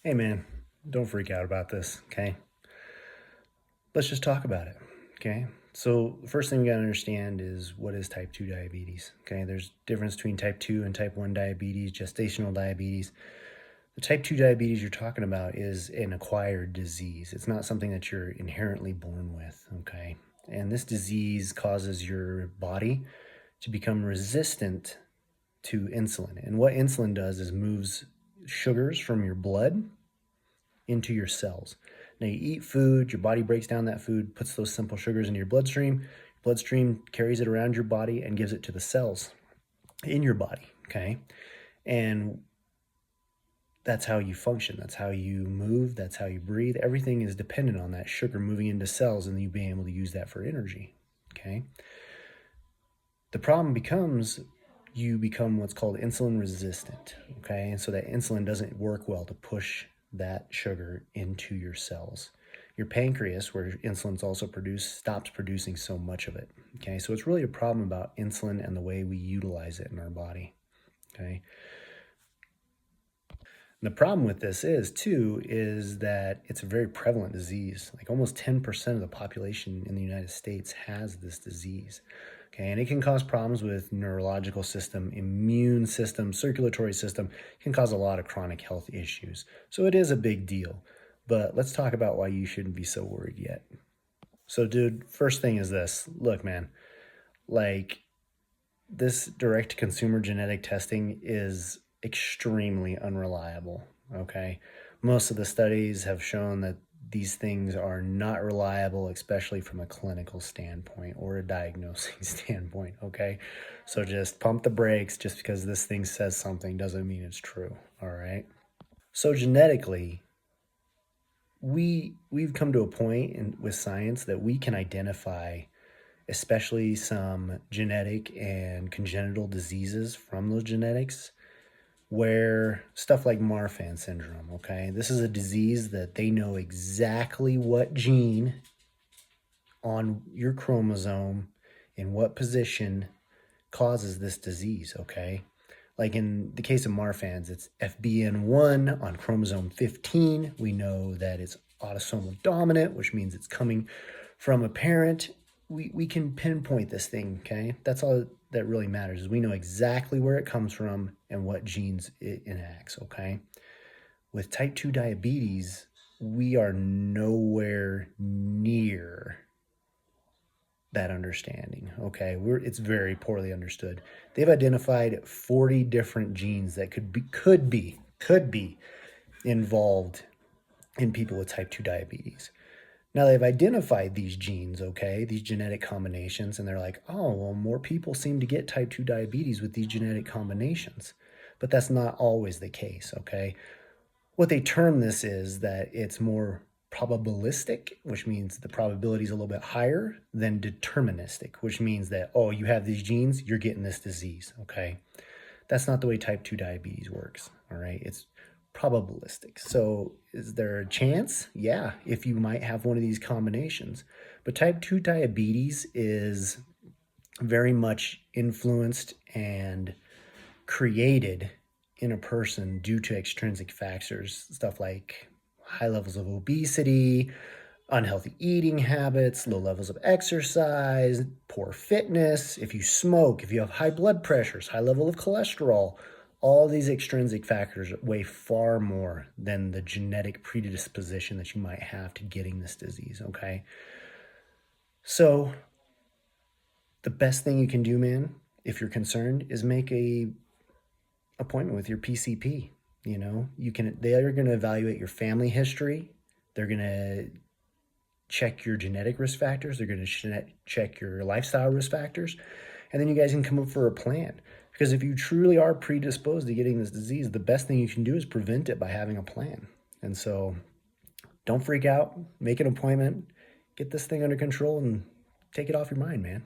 Hey man, don't freak out about this, okay? Let's just talk about it, okay? So the first thing we gotta understand is what is type 2 diabetes, okay? There's difference between type 2 and type 1 diabetes, gestational diabetes. The type 2 diabetes you're talking about is an acquired disease. It's not something that you're inherently born with, okay? And this disease causes your body to become resistant to insulin. And what insulin does is moves sugars from your blood into your cells. Now, you eat food, your body breaks down that food, puts those simple sugars into your bloodstream. Your bloodstream carries it around your body and gives it to the cells in your body, okay? And that's how you function. That's how you move. That's how you breathe. Everything is dependent on that sugar moving into cells and you being able to use that for energy, okay? The problem becomes you become what's called insulin resistant, okay? And so that insulin doesn't work well to push that sugar into your cells. Your pancreas, where insulin's also produced, stops producing so much of it, okay? So it's really a problem about insulin and the way we utilize it in our body, okay? And the problem with this is that it's a very prevalent disease. Like almost 10% of the population in the United States has this disease. Okay, and it can cause problems with neurological system, immune system, circulatory system. It can cause a lot of chronic health issues. So it is a big deal. But let's talk about why you shouldn't be so worried yet. So, dude, first thing is this. Look, man, like this direct consumer genetic testing is extremely unreliable. Okay. Most of the studies have shown that these things are not reliable, especially from a clinical standpoint or a diagnosing standpoint. Okay. So just pump the brakes. Just because this thing says something doesn't mean it's true. All right. So genetically, we've come to a point with science that we can identify especially some genetic and congenital diseases from those genetics, where stuff like Marfan syndrome, okay? This is a disease that they know exactly what gene on your chromosome in what position causes this disease, okay? Like in the case of Marfan's, it's FBN1 on chromosome 15. We know that it's autosomal dominant, which means it's coming from a parent. We can pinpoint this thing, okay? That's all that really matters is we know exactly where it comes from and what genes it enacts, okay? With type 2 diabetes, we are nowhere near that understanding, okay? It's very poorly understood. They've identified 40 different genes that could be involved in people with type 2 diabetes. Now they've identified these genes, okay, these genetic combinations, and they're like, oh, well, more people seem to get type 2 diabetes with these genetic combinations. But that's not always the case, okay? What they term this is that it's more probabilistic, which means the probability is a little bit higher than deterministic, which means that, oh, you have these genes, you're getting this disease, okay? That's not the way type 2 diabetes works, all right? It's probabilistic. So is there a chance? Yeah, if you might have one of these combinations. But type 2 diabetes is very much influenced and created in a person due to extrinsic factors, stuff like high levels of obesity, unhealthy eating habits, low levels of exercise, poor fitness, if you smoke, if you have high blood pressures, high level of cholesterol. All these extrinsic factors weigh far more than the genetic predisposition that you might have to getting this disease, okay? So the best thing you can do, man, if you're concerned, is make a appointment with your PCP. You know, they are going to evaluate your family history. They're going to check your genetic risk factors. They're going to check your lifestyle risk factors. And then you guys can come up for a plan. Because if you truly are predisposed to getting this disease, the best thing you can do is prevent it by having a plan. And so don't freak out, make an appointment, get this thing under control, and take it off your mind, man.